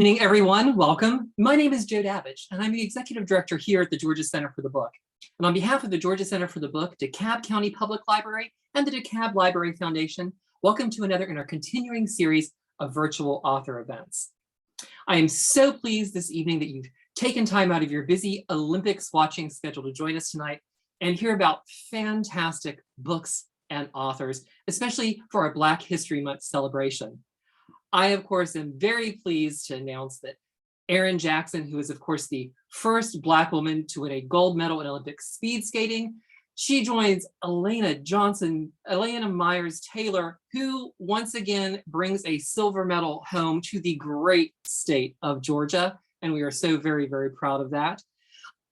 Good evening, everyone. Welcome. My name is Joe Davidge, and I'm the Executive Director here at the Georgia Center for the Book. And on behalf of the Georgia Center for the Book, DeKalb County Public Library, and the DeKalb Library Foundation, welcome to another in our continuing series of virtual author events. I am so pleased this evening that you've taken time out of your busy Olympics watching schedule to join us tonight and hear about fantastic books and authors, especially for our Black History Month celebration. I, of course, am very pleased to announce that Erin Jackson, who is, of course, the first Black woman to win a gold medal in Olympic speed skating, she joins Elena Myers-Taylor, who once again brings a silver medal home to the great state of Georgia. And we are so very, very proud of that.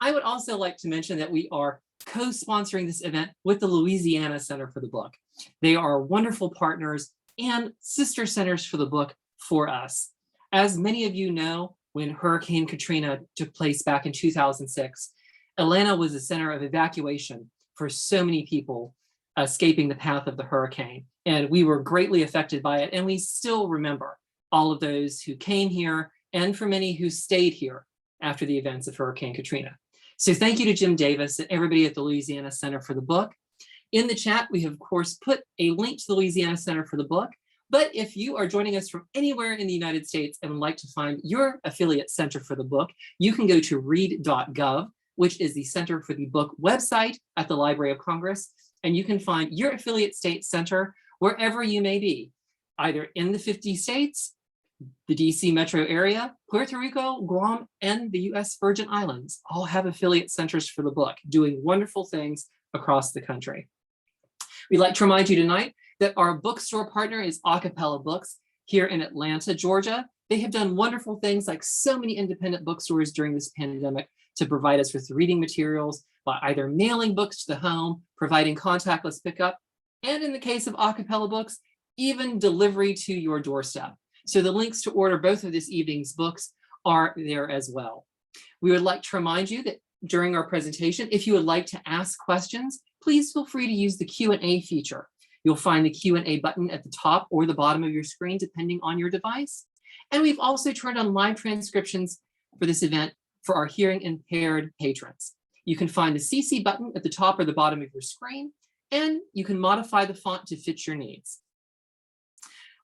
I would also like to mention that we are co-sponsoring this event with the Louisiana Center for the Book. They are wonderful partners and sister centers for the book for us. As many of you know, when Hurricane Katrina took place back in 2006, Atlanta was a center of evacuation for so many people escaping the path of the hurricane. And we were greatly affected by it. And we still remember all of those who came here and for many who stayed here after the events of Hurricane Katrina. So thank you to Jim Davis and everybody at the Louisiana Center for the Book. In the chat, we have, of course, put a link to the Louisiana Center for the Book. But if you are joining us from anywhere in the United States and would like to find your affiliate center for the book, you can go to read.gov, which is the Center for the Book website at the Library of Congress. And you can find your affiliate state center wherever you may be, either in the 50 states, the DC metro area, Puerto Rico, Guam, and the US Virgin Islands all have affiliate centers for the book, doing wonderful things across the country. We'd like to remind you tonight that our bookstore partner is Acapella Books here in Atlanta, Georgia. They have done wonderful things like so many independent bookstores during this pandemic to provide us with reading materials by either mailing books to the home, providing contactless pickup, and in the case of Acapella Books, even delivery to your doorstep. So the links to order both of this evening's books are there as well. We would like to remind you that during our presentation, if you would like to ask questions, please feel free to use the Q&A feature. You'll find the Q&A button at the top or the bottom of your screen, depending on your device. And we've also turned on live transcriptions for this event for our hearing impaired patrons. You can find the CC button at the top or the bottom of your screen, and you can modify the font to fit your needs.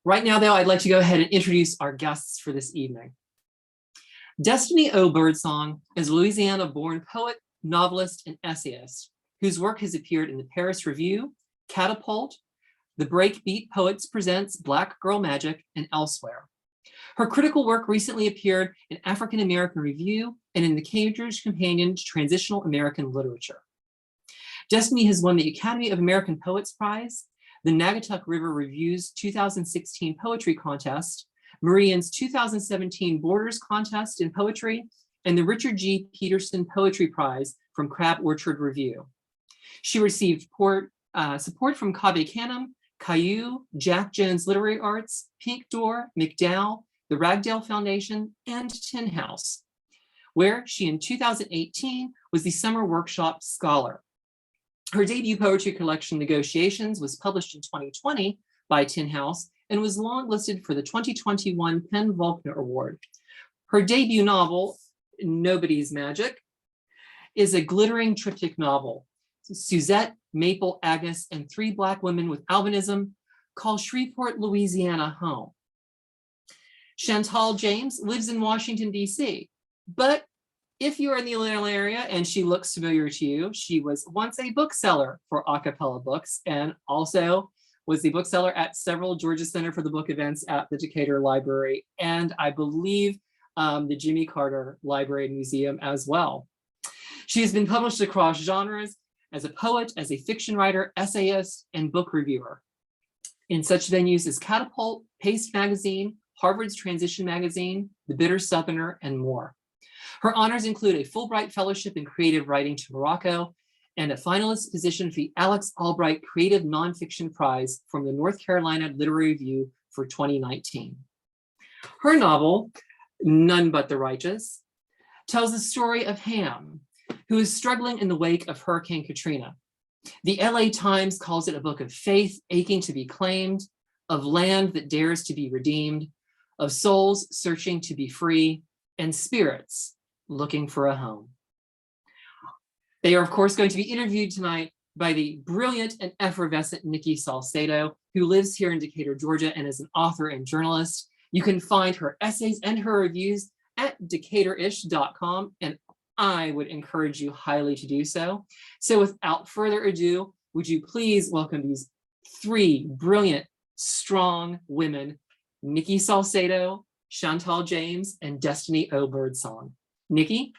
Right now, though, I'd like to go ahead and introduce our guests for this evening. Destiny O Birdsong is a Louisiana-born poet, novelist, and essayist whose work has appeared in the Paris Review, Catapult, The Breakbeat Poets Presents Black Girl Magic, and elsewhere. Her critical work recently appeared in African American Review and in the Cambridge Companion to Transitional American Literature. Destiny has won the Academy of American Poets Prize, the Naugatuck River Review's 2016 Poetry Contest, Meridian's 2017 Borders Contest in Poetry, and the Richard G. Peterson Poetry Prize from Crab Orchard Review. She received support from Cave Canem, Caillou, Jack Jones Literary Arts, Pink Door, McDowell, the Ragdale Foundation, and Tin House, where she in 2018 was the Summer Workshop Scholar. Her debut poetry collection, Negotiations, was published in 2020 by Tin House and was longlisted for the 2021 Penn Volkner Award. Her debut novel, Nobody's Magic, is a glittering triptych novel. Suzette, Maple, Agnes, and 3 Black women with albinism call Shreveport, Louisiana home. Chantal James lives in Washington, D.C., but if you're in the Atlanta area and she looks familiar to you, she was once a bookseller for Acapella Books and also was the bookseller at several Georgia Center for the Book events at the Decatur Library and I believe the Jimmy Carter Library and Museum as well. She has been published across genres as a poet, as a fiction writer, essayist, and book reviewer in such venues as Catapult, Paste Magazine, Harvard's Transition Magazine, The Bitter Southerner, and more. Her honors include a Fulbright Fellowship in Creative Writing to Morocco and a finalist position for the Alex Albright Creative Nonfiction Prize from the North Carolina Literary Review for 2019. Her novel, None But the Righteous, tells the story of Ham, who is struggling in the wake of Hurricane Katrina. The LA Times calls it a book of faith aching to be claimed, of land that dares to be redeemed, of souls searching to be free and spirits looking for a home. They are, of course, going to be interviewed tonight by the brilliant and effervescent Nicki Salcedo, who lives here in Decatur, Georgia, and is an author and journalist. You can find her essays and her reviews at decatorish.com, and I would encourage you highly to do so. So without further ado, would you please welcome these three brilliant, strong women, Nicki Salcedo, Chantal James, and Destiny O Birdsong. Nicki?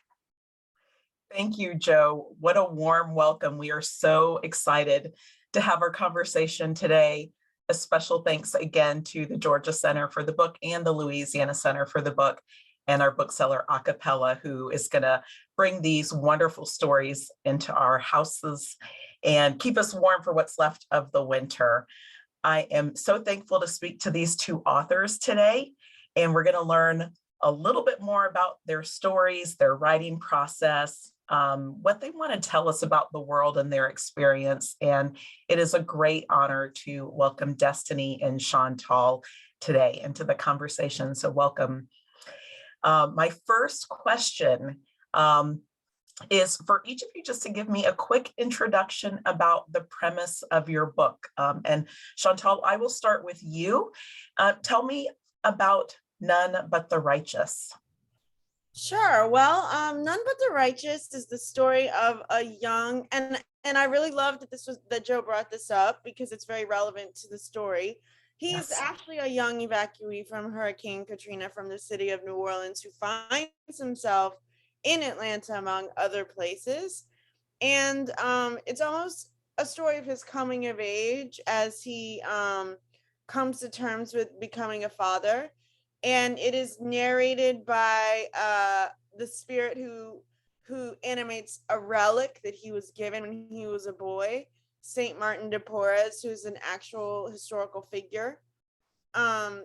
Thank you, Joe. What a warm welcome. We are so excited to have our conversation today. A special thanks again to the Georgia Center for the Book and the Louisiana Center for the Book, and our bookseller Acapella, who is going to bring these wonderful stories into our houses and keep us warm for what's left of the winter. I am so thankful to speak to these two authors today, and we're going to learn a little bit more about their stories, their writing process, what they want to tell us about the world and their experience. And it is a great honor to welcome Destiny and Chantal today into the conversation. So welcome. My first question is for each of you just to give me a quick introduction about the premise of your book. And Chantal, I will start with you. Tell me about None But the Righteous. Sure. Well, None But the Righteous is the story of a young, and I really love that Joe brought this up because it's very relevant to the story. He's actually a young evacuee from Hurricane Katrina from the city of New Orleans who finds himself in Atlanta, among other places. And it's almost a story of his coming of age as he comes to terms with becoming a father. And it is narrated by the spirit who animates a relic that he was given when he was a boy, Saint Martin de Porres, who's an actual historical figure, who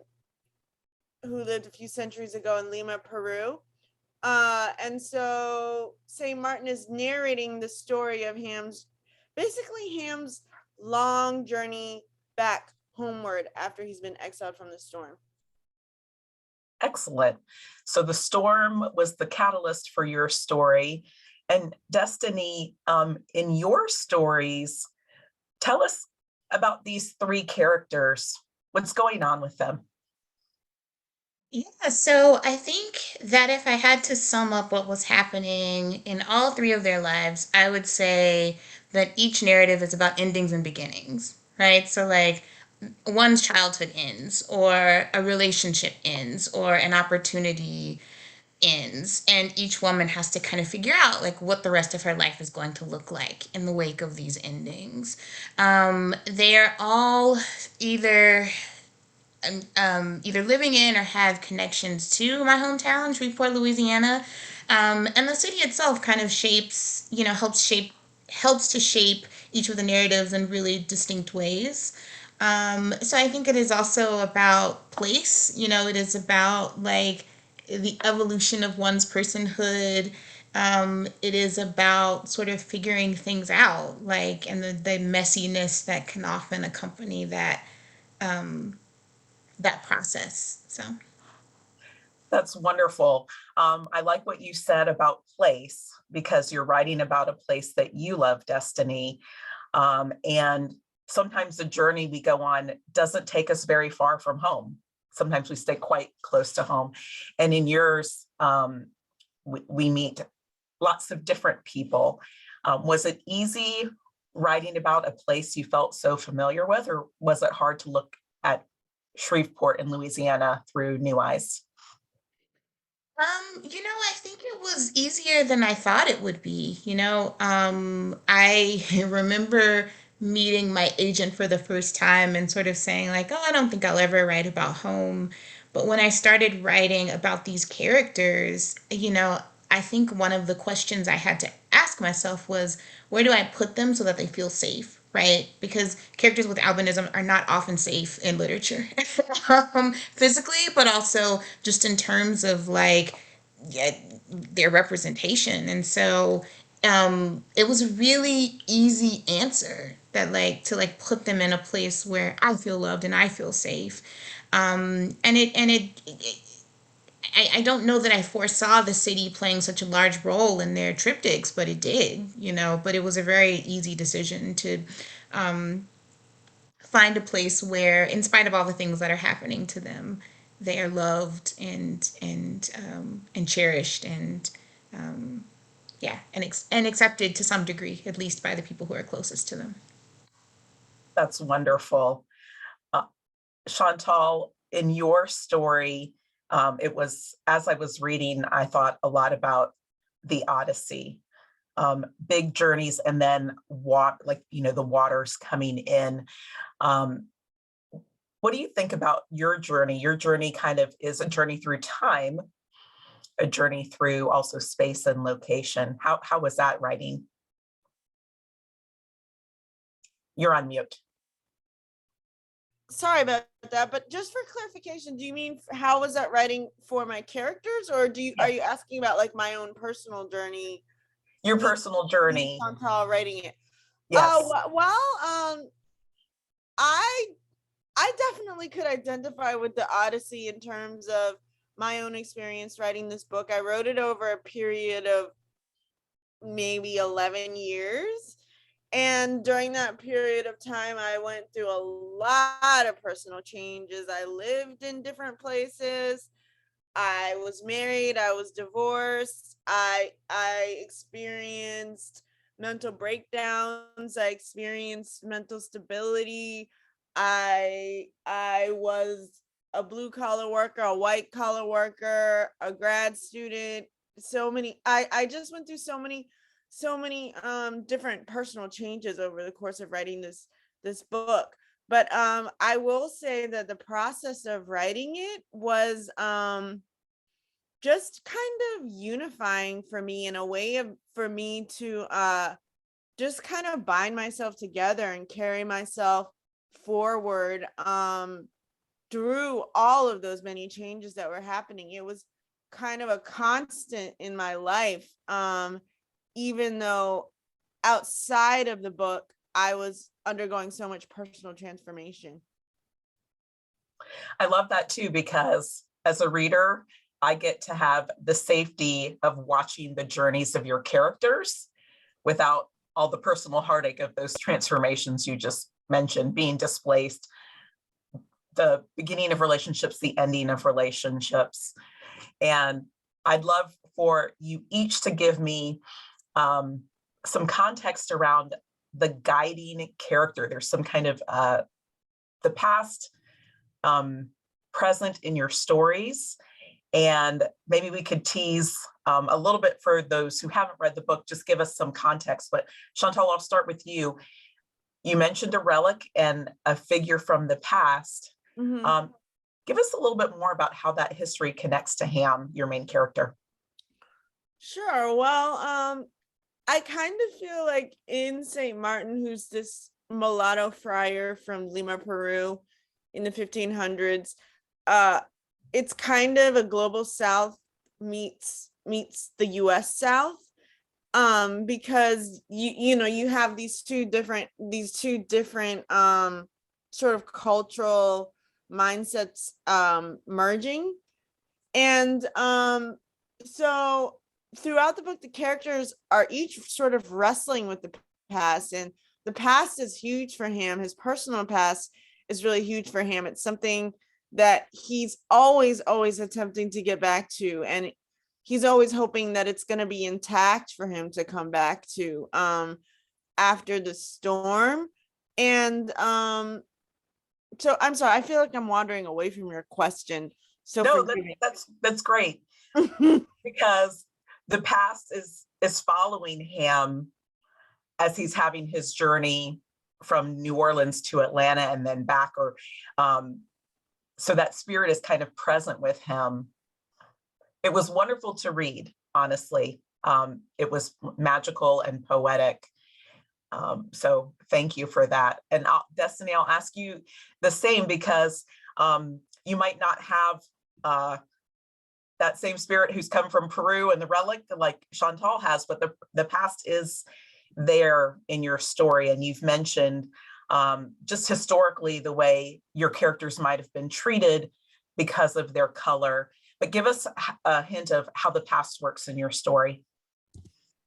lived a few centuries ago in Lima, Peru. And so Saint Martin is narrating the story of Ham's long journey back homeward after he's been exiled from the storm. Excellent. So the storm was the catalyst for your story. And Destiny, in your stories, tell us about these three characters. What's going on with them? Yeah, so I think that if I had to sum up what was happening in all three of their lives, I would say that each narrative is about endings and beginnings, right? So, like, one's childhood ends, or a relationship ends, or an opportunity ends, and each woman has to kind of figure out like what the rest of her life is going to look like in the wake of these endings. They are all either either living in or have connections to my hometown, Shreveport, Louisiana. And the city itself kind of shapes, helps to shape each of the narratives in really distinct ways. So I think it is also about place. It is about like the evolution of one's personhood. It is about sort of figuring things out, like, and the messiness that can often accompany that process. So That's wonderful. I like what you said about place, because you're writing about a place that you love, Destiny. And sometimes the journey we go on doesn't take us very far from home. Sometimes we stay quite close to home. And in yours, we meet lots of different people. Was it easy writing about a place you felt so familiar with, or was it hard to look at Shreveport in Louisiana through new eyes? I think it was easier than I thought it would be. I remember meeting my agent for the first time and sort of saying, like, oh, I don't think I'll ever write about home. But when I started writing about these characters, I think one of the questions I had to ask myself was, where do I put them so that they feel safe? Right? Because characters with albinism are not often safe in literature, physically, but also just in terms of like, yeah, their representation. And so it was a really easy answer that like to like put them in a place where I feel loved and I feel safe. I don't know that I foresaw the city playing such a large role in their triptychs, but it did, you know. But it was a very easy decision to find a place where, in spite of all the things that are happening to them, they are loved and cherished and yeah, and accepted to some degree, at least by the people who are closest to them. That's wonderful. Uh, Chantal, in your story, it was, as I was reading, I thought a lot about the Odyssey, big journeys, and then the waters coming in. What do you think about your journey? Your journey kind of is a journey through time, a journey through also space and location. How was that writing? You're on mute. Sorry about that, but just for clarification, do you mean how was that writing for my characters, or are you asking about like my own personal journey? Your personal journey. Chantal writing it. Yes. I definitely could identify with the Odyssey in terms of my own experience writing this book. I wrote it over a period of maybe 11 years. And during that period of time, I went through a lot of personal changes. I lived in different places. I was married. I was divorced. I experienced mental breakdowns. I experienced mental stability. I was a blue collar worker, a white collar worker, a grad student. I just went through so many different personal changes over the course of writing this book. But I will say that the process of writing it was just kind of unifying for me, in a way for me to just kind of bind myself together and carry myself forward through all of those many changes that were happening. It was kind of a constant in my life, even though outside of the book I was undergoing so much personal transformation. I love that too, because as a reader, I get to have the safety of watching the journeys of your characters without all the personal heartache of those transformations you just mentioned, being displaced, the beginning of relationships, the ending of relationships. And I'd love for you each to give me some context around the guiding character. There's some kind of the past, present in your stories, and maybe we could tease a little bit for those who haven't read the book, just give us some context. But Chantal, I'll start with you. You mentioned a relic and a figure from the past. Mm-hmm. Give us a little bit more about how that history connects to Ham, your main character. Sure. Well, I kind of feel like in St. Martin, who's this mulatto friar from Lima, Peru in the 1500s, it's kind of a global South meets the US South, because you have these two different sort of cultural mindsets merging. And so throughout the book, the characters are each sort of wrestling with the past, and the past is huge for him. His personal past is really huge for him. It's something that he's always attempting to get back to, and he's always hoping that it's going to be intact for him to come back to after the storm. And so I'm sorry, I feel like I'm wandering away from your question. So no, that's great. Because the past is following him as he's having his journey from New Orleans to Atlanta and then back, or so that spirit is kind of present with him. It was wonderful to read, honestly. It was magical and poetic. So thank you for that. And Destiny, I'll ask you the same, because you might not have that same spirit who's come from Peru and the relic like Chantal has, but the past is there in your story. And you've mentioned just historically the way your characters might have been treated because of their color. But give us a hint of how the past works in your story.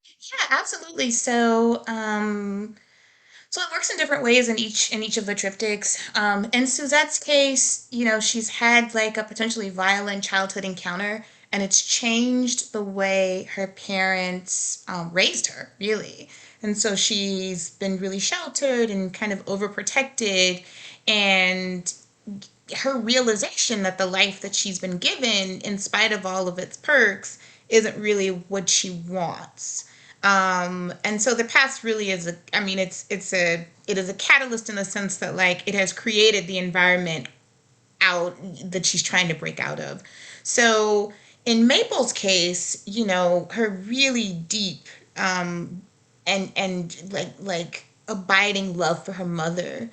Yeah, absolutely. So it works in different ways in each of the triptychs. In Suzette's case, she's had like a potentially violent childhood encounter, and it's changed the way her parents raised her, really. And so she's been really sheltered and kind of overprotected, and her realization that the life that she's been given, in spite of all of its perks, isn't really what she wants. And so the past really is it is a catalyst in the sense that like it has created the environment out that she's trying to break out of. So in Maple's case, her really deep and like abiding love for her mother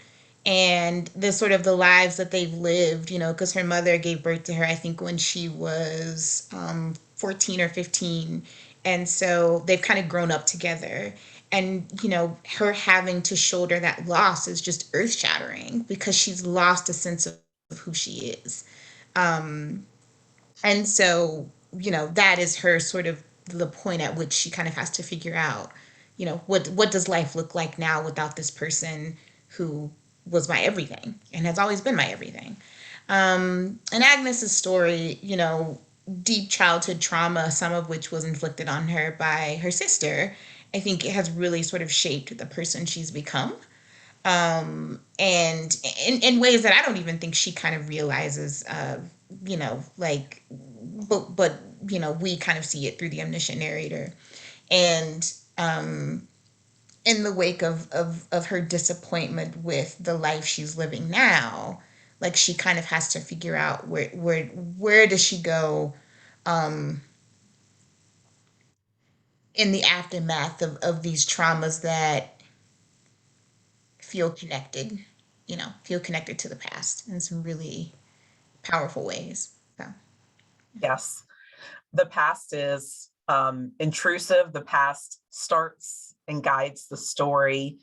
and the sort of the lives that they've lived, because her mother gave birth to her, I think, when she was 14 or 15. And so they've kind of grown up together. And, her having to shoulder that loss is just earth shattering because she's lost a sense of who she is. Um, and so, that is her sort of the point at which she kind of has to figure out, what does life look like now without this person who was my everything and has always been my everything. And Agnes's story, deep childhood trauma, some of which was inflicted on her by her sister, I think it has really sort of shaped the person she's become. And in ways that I don't even think she kind of realizes, like, but we kind of see it through the omniscient narrator. And in the wake of her disappointment with the life she's living now, like she kind of has to figure out where does she go in the aftermath of these traumas that feel connected, feel connected to the past in some really powerful ways. So Yes, the past is intrusive. The past starts and guides the story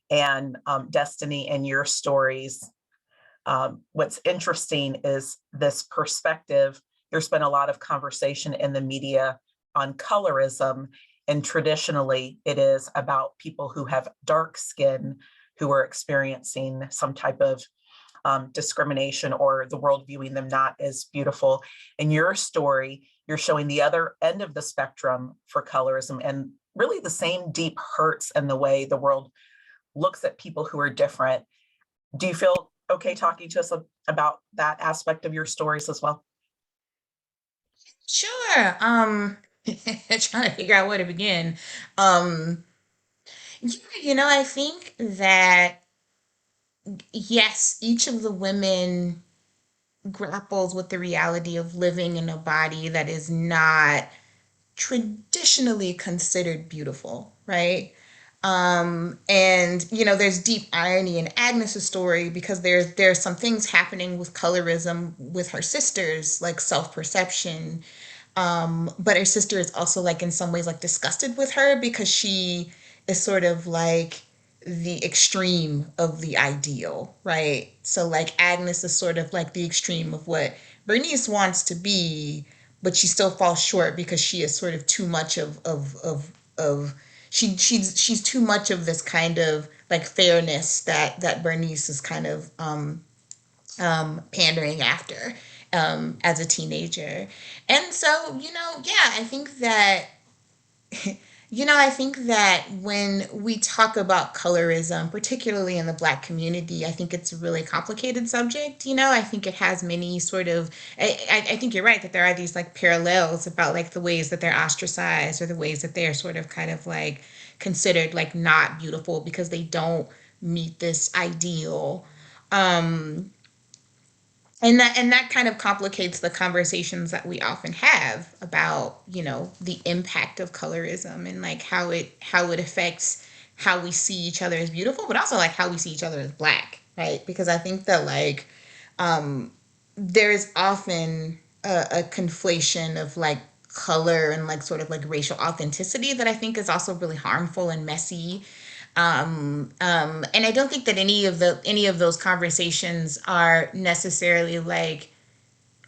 and destiny in your stories. What's interesting is this perspective. There's been a lot of conversation in the media on colorism, and traditionally it is about people who have dark skin who are experiencing some type of discrimination or the world viewing them not as beautiful. In your story, you're showing the other end of the spectrum for colorism and really the same deep hurts in the way the world looks at people who are different. Do you feel okay talking to us about that aspect of your stories as well? sure. Trying to figure out where to begin. Um, yeah, I think that yes, each of the women grapples with the reality of living in a body that is not traditionally considered beautiful, right? And there's deep irony in Agnes's story because there's some things happening with colorism with her sisters, like self-perception. But her sister is also like in some ways like disgusted with her because she is sort of like the extreme of the ideal, right? So like Agnes is sort of like the extreme of what Bernice wants to be, but she still falls short because she is sort of too much of she's too much of this kind of like fairness that Bernice is kind of pandering after as a teenager. And so, yeah, I think that when we talk about colorism, particularly in the Black community, I think it's a really complicated subject. I think it has many sort of, I think you're right that there are these like parallels about like the ways that they're ostracized or the ways that they're sort of kind of like considered like not beautiful because they don't meet this ideal. Um, and that kind of complicates the conversations that we often have about the impact of colorism and like how it affects how we see each other as beautiful but also like how we see each other as Black, right? Because I think that like there is often a conflation of like color and like sort of like racial authenticity that I think is also really harmful and messy. And I don't think that any of those conversations are necessarily like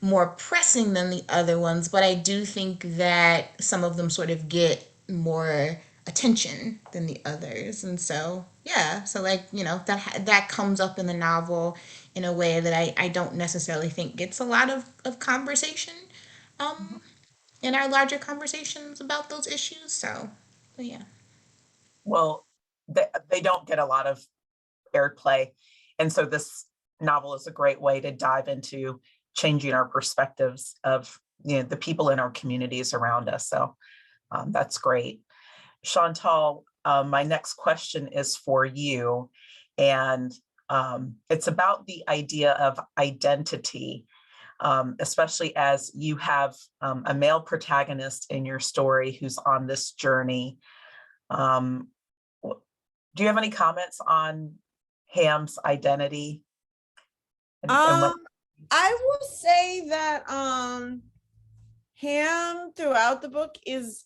more pressing than the other ones, but I do think that some of them sort of get more attention than the others. And so, yeah, so like, you know, that comes up in the novel in a way that I don't necessarily think gets a lot of conversation in our larger conversations about those issues. So, but yeah. Well, they don't get a lot of airplay. And so this novel is a great way to dive into changing our perspectives of, you know, the people in our communities around us. So that's great. Chantal, my next question is for you. And it's about the idea of identity, especially as you have a male protagonist in your story who's on this journey. Do you have any comments on Ham's identity? And what? I will say that Ham throughout the book is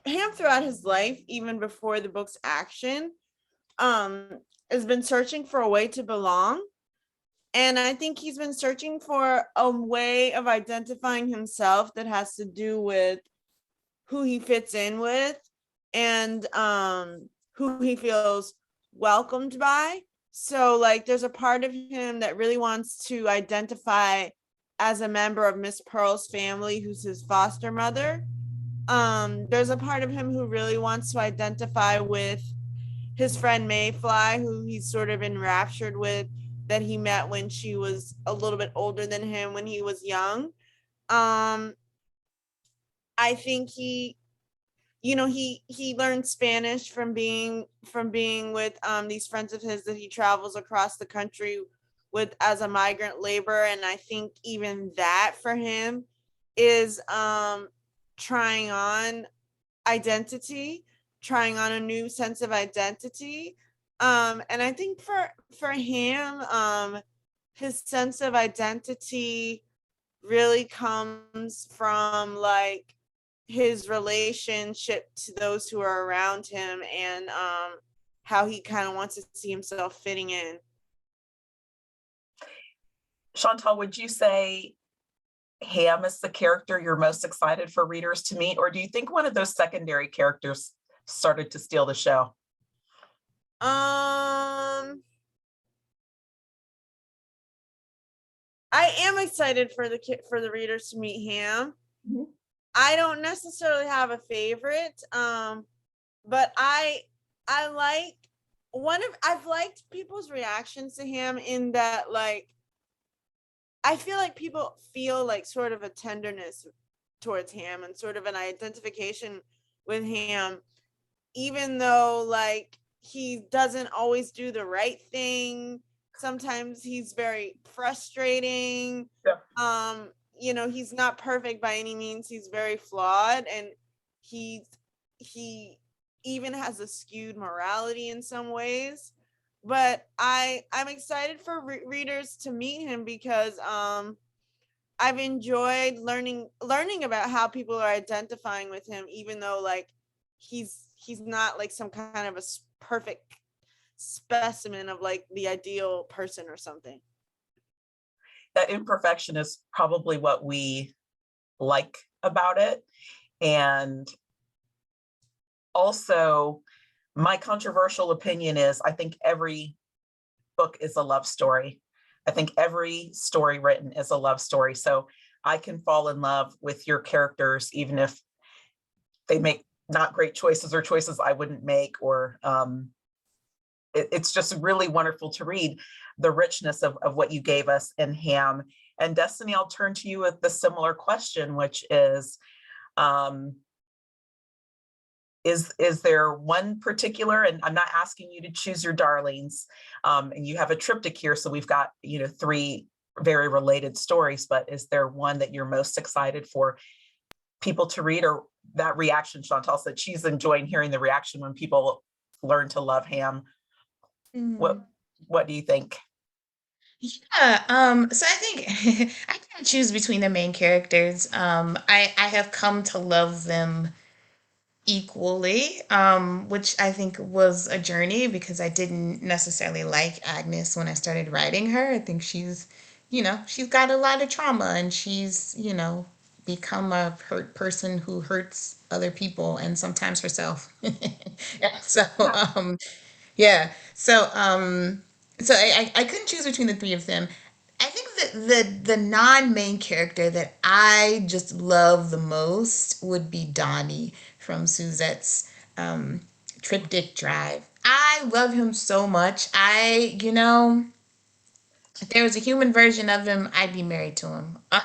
Ham throughout his life, even before the book's action, has been searching for a way to belong. And I think he's been searching for a way of identifying himself that has to do with who he fits in with and who he feels welcomed by. So like there's a part of him that really wants to identify as a member of Miss Pearl's family, who's his foster mother. There's a part of him who really wants to identify with his friend Mayfly, who he's sort of enraptured with, that he met when she was a little bit older than him when he was young. I think he learned Spanish from being with these friends of his that he travels across the country with as a migrant laborer. And I think even that for him is trying on identity, trying on a new sense of identity. And I think for him, his sense of identity really comes from like his relationship to those who are around him and how he kind of wants to see himself fitting in. Chantal, would you say Ham is the character you're most excited for readers to meet, or do you think one of those secondary characters started to steal the show? I am excited for the readers to meet Ham. Mm-hmm. I don't necessarily have a favorite, but I've liked people's reactions to him in that, like, I feel like people feel like sort of a tenderness towards Ham and sort of an identification with Ham, even though like he doesn't always do the right thing. Sometimes he's very frustrating. Yeah. He's not perfect by any means. He's very flawed, and he even has a skewed morality in some ways. But I'm excited for readers to meet him because I've enjoyed learning about how people are identifying with him, even though like he's not like some kind of a perfect specimen of like the ideal person or something. That imperfection is probably what we like about it. And also, my controversial opinion is I think every book is a love story. I think every story written is a love story. So I can fall in love with your characters, even if they make not great choices or choices I wouldn't make, or it's just really wonderful to read the richness of what you gave us in Ham. And Destiny, I'll turn to you with the similar question, which is there one particular, and I'm not asking you to choose your darlings, and you have a triptych here, so we've got, three very related stories, but is there one that you're most excited for people to read? Or that reaction, Chantal said she's enjoying hearing the reaction when people learn to love Ham. What do you think? Yeah, so I think I choose between the main characters. I have come to love them equally, which I think was a journey because I didn't necessarily like Agnes when I started writing her. I think she's got a lot of trauma and she's, become a hurt person who hurts other people and sometimes herself. Yeah, so, Yeah. yeah. So I couldn't choose between the three of them. I think that the non-main character that I just love the most would be Donnie from Suzette's Triptych Drive. I love him so much. If there was a human version of him, I'd be married to him. I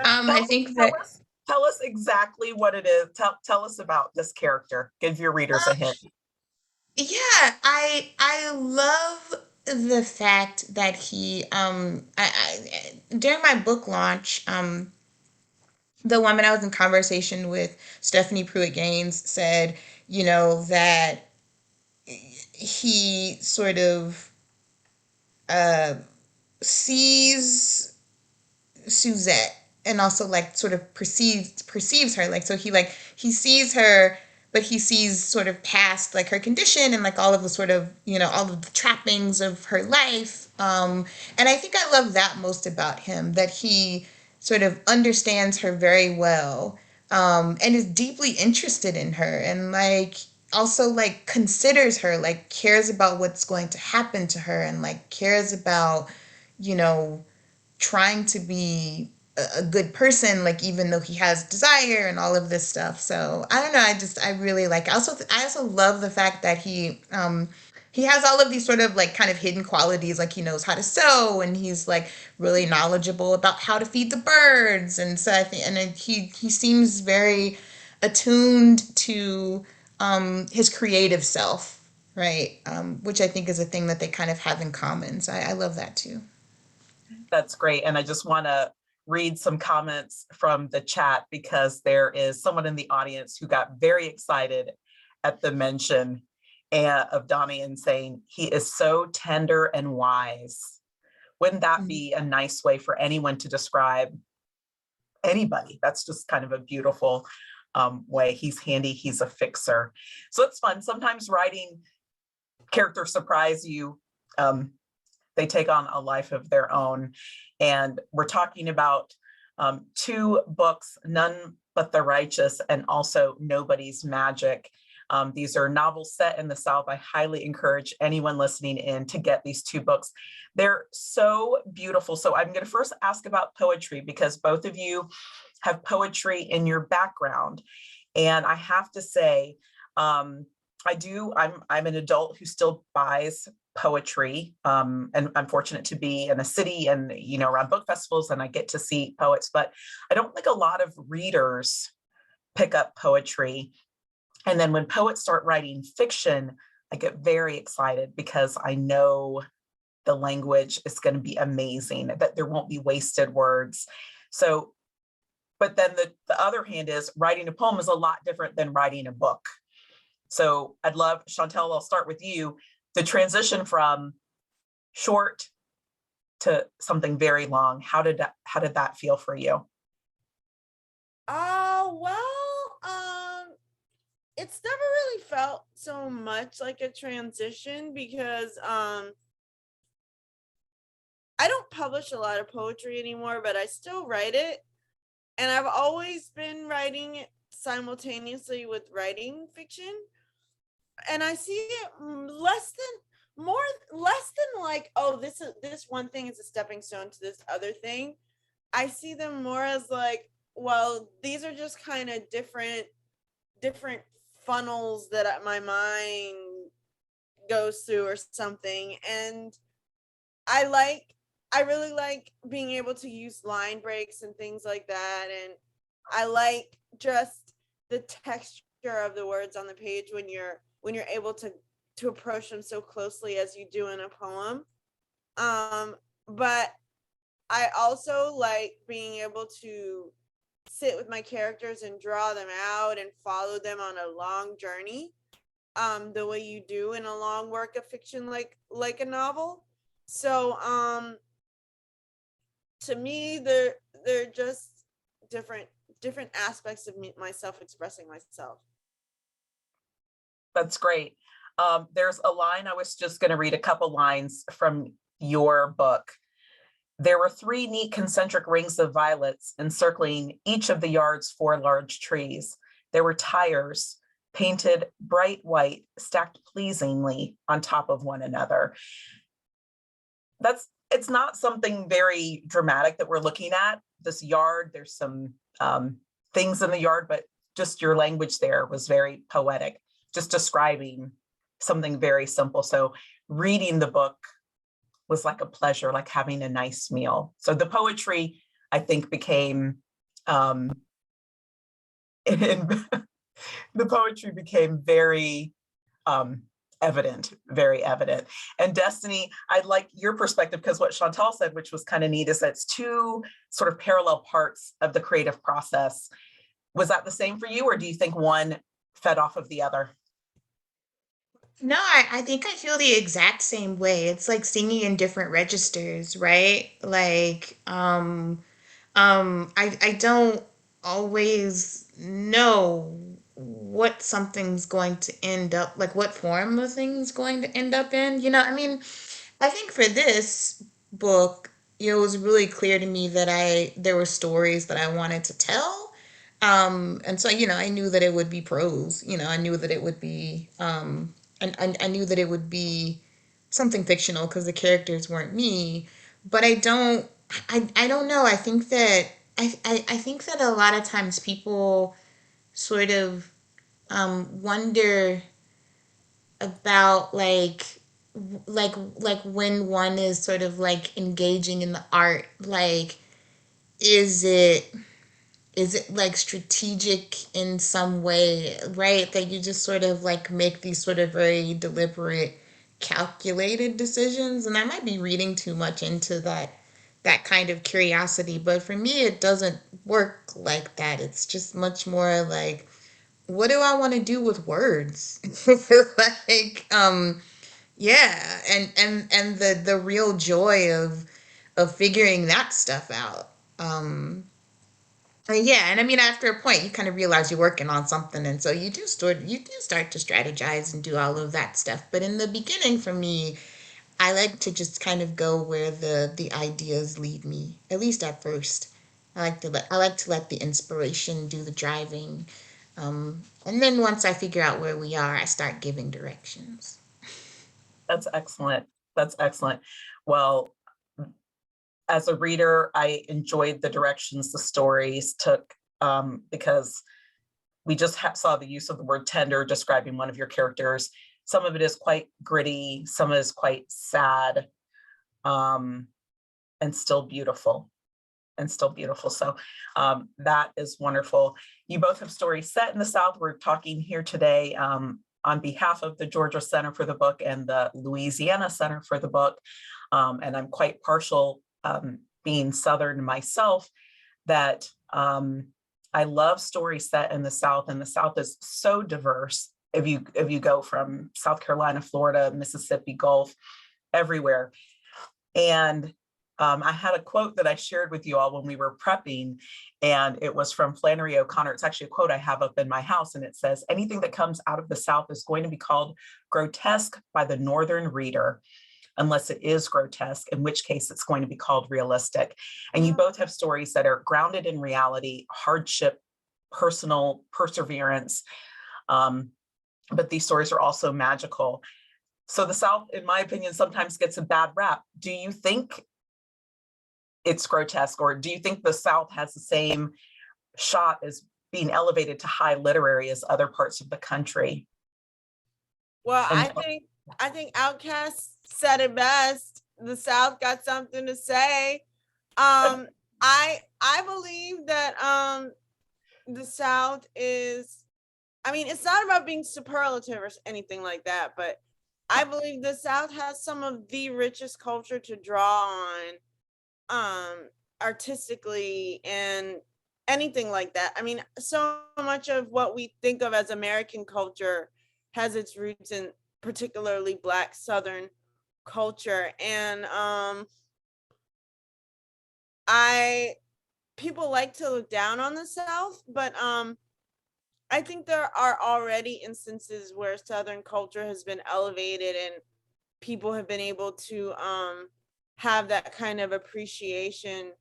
Tell, think tell that us, tell us exactly what it is. Tell us about this character. Give your readers a hint. yeah, I love the fact that he during my book launch, the woman I was in conversation with, Stephanie Pruitt Gaines, said, that he sort of uh, sees Suzette and also like sort of perceives her, like, so he sees her, but he sees sort of past like her condition and like all of the sort of, all of the trappings of her life, and I think I love that most about him, that he sort of understands her very well, and is deeply interested in her, and like also like considers her, like cares about what's going to happen to her, and like cares about, you know trying to be a good person, like even though he has desire and all of this stuff. So I don't know. I really like. I also love the fact that he has all of these sort of like kind of hidden qualities, like he knows how to sew and he's like really knowledgeable about how to feed the birds, and so I think he seems very attuned to his creative self, right? Which I think is a thing that they kind of have in common. So I love that too. That's great. And I just want to read some comments from the chat because there is someone in the audience who got very excited at the mention of Donnie and saying, he is so tender and wise. Wouldn't that be a nice way for anyone to describe anybody? That's just kind of a beautiful way. He's handy, he's a fixer. So it's fun. Sometimes writing characters surprise you. They take on a life of their own. And we're talking about two books, None But the Righteous and also Nobody's Magic. These are novels set in the South. I highly encourage anyone listening in to get these two books. They're so beautiful. So I'm going to first ask about poetry because both of you have poetry in your background. And I have to say, I'm an adult who still buys poetry, and I'm fortunate to be in a city and around book festivals, and I get to see poets, but I don't think a lot of readers pick up poetry. And then when poets start writing fiction, I get very excited because I know the language is going to be amazing, that there won't be wasted words. So, but then the other hand is writing a poem is a lot different than writing a book. So I'd love, Chantal, I'll start with you. The transition from short to something very long, how did that feel for you? It's never really felt so much like a transition because I don't publish a lot of poetry anymore, but I still write it. And I've always been writing it simultaneously with writing fiction. And I see it less than like, oh, this one thing is a stepping stone to this other thing. I see them more as like, well, these are just kind of different funnels that my mind goes through or something. And I really like being able to use line breaks and things like that. And I like just the texture of the words on the page when you're able to approach them so closely as you do in a poem. But I also like being able to sit with my characters and draw them out and follow them on a long journey, the way you do in a long work of fiction like a novel. So to me, they're just different aspects of me, myself expressing myself. That's great. There's a line, I was just going to read a couple lines from your book. There were 3 neat concentric rings of violets encircling each of the yard's 4 large trees. There were tires painted bright white, stacked pleasingly on top of one another. It's not something very dramatic that we're looking at. This yard, there's some things in the yard, but just your language there was very poetic, just describing something very simple. So reading the book was like a pleasure, like having a nice meal. So the poetry, I think, became the poetry became very evident, very evident. And Destiny, I'd like your perspective, because what Chantal said, which was kind of neat, is that it's 2 sort of parallel parts of the creative process. Was that the same for you, or do you think one fed off of the other? No, I think I feel the exact same way. It's like singing in different registers, right? Like, I don't always know what something's going to end up, like what form the thing's going to end up in. You know, I mean, I think for this book, it was really clear to me that there were stories that I wanted to tell. And so, I knew that it would be prose, I knew that it would be, and I knew that it would be something fictional because the characters weren't me. But I don't know. I think that a lot of times people sort of wonder about when one is sort of like engaging in the art, like is it like strategic in some way, right? That you just sort of like make these sort of very deliberate, calculated decisions. And I might be reading too much into that kind of curiosity, but for me it doesn't work like that. It's just much more like, what do I want to do with words? like yeah, and the real joy of figuring that stuff out. Yeah, and I mean, after a point, you kind of realize you're working on something, and so you do start to strategize and do all of that stuff. But in the beginning, for me, I like to just kind of go where the ideas lead me. At least at first, I like to let the inspiration do the driving, and then once I figure out where we are, I start giving directions. That's excellent. That's excellent. Well, as a reader, I enjoyed the directions the stories took, because we just saw the use of the word tender describing one of your characters. Some of it is quite gritty, some is quite sad, and still beautiful. So that is wonderful. You both have stories set in the South. We're talking here today on behalf of the Georgia Center for the Book and the Louisiana Center for the Book. And I'm quite partial, being Southern myself, that I love stories set in the South, and the South is so diverse. If you go from South Carolina, Florida, Mississippi, Gulf, everywhere. And I had a quote that I shared with you all when we were prepping, and it was from Flannery O'Connor. It's actually a quote I have up in my house, and it says, "Anything that comes out of the South is going to be called grotesque by the Northern reader, unless it is grotesque, in which case it's going to be called realistic." And you both have stories that are grounded in reality, hardship, personal perseverance, but these stories are also magical. So the South, in my opinion, sometimes gets a bad rap. Do you think it's grotesque, or do you think the South has the same shot as being elevated to high literary as other parts of the country? Well, And I think Outkast said it best. The South got something to say. I believe that the South is, I mean, it's not about being superlative or anything like that, but I believe the South has some of the richest culture to draw on, artistically and anything like that. I mean, so much of what we think of as American culture has its roots in particularly Black Southern culture. And I people like to look down on the South, but I think there are already instances where Southern culture has been elevated and people have been able to have that kind of appreciation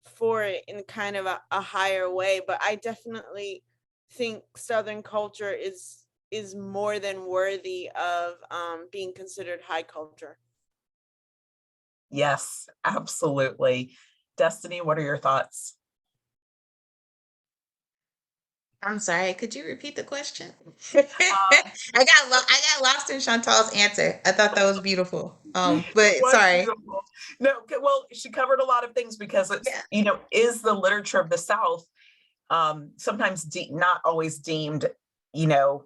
for it in kind of a higher way. But I definitely think Southern culture is more than worthy of being considered high culture. Yes, absolutely. Destiny, what are your thoughts? I'm sorry, could you repeat the question? Um, I got lost in Chantal's answer. I thought that was beautiful. it But was sorry. beautiful. No, well, she covered a lot of things because it's, Yeah. is the literature of the South sometimes not always deemed, you know,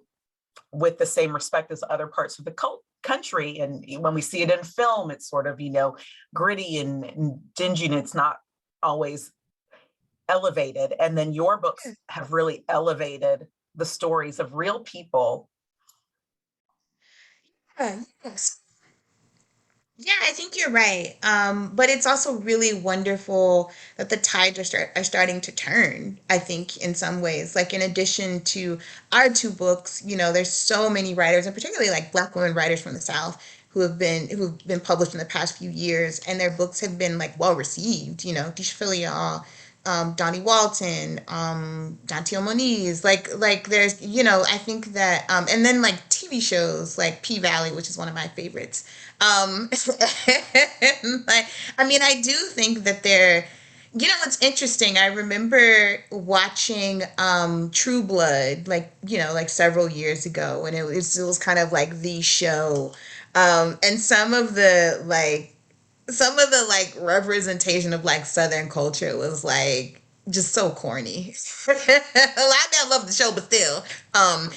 with the same respect as other parts of the country. And when we see it in film, it's sort of, gritty and dingy, and it's not always elevated. And then your books have really elevated the stories of real people. Yes. Yeah, I think you're right. But it's also really wonderful that the tides are starting to turn, I think, in some ways. Like, in addition to our two books, there's so many writers, and particularly like Black women writers from the South, who've been published in the past few years, and their books have been like well received. Disha Philyaw, Donnie Walton, Dante Moniz, like there's, I think that, and then like TV shows like P Valley, which is one of my favorites. Like, I mean, I do think that it's interesting. I remember watching True Blood, like several years ago, and it was kind of like the show. And some of the representation of like Southern culture was like just so corny. I don't love the show, but still. Um,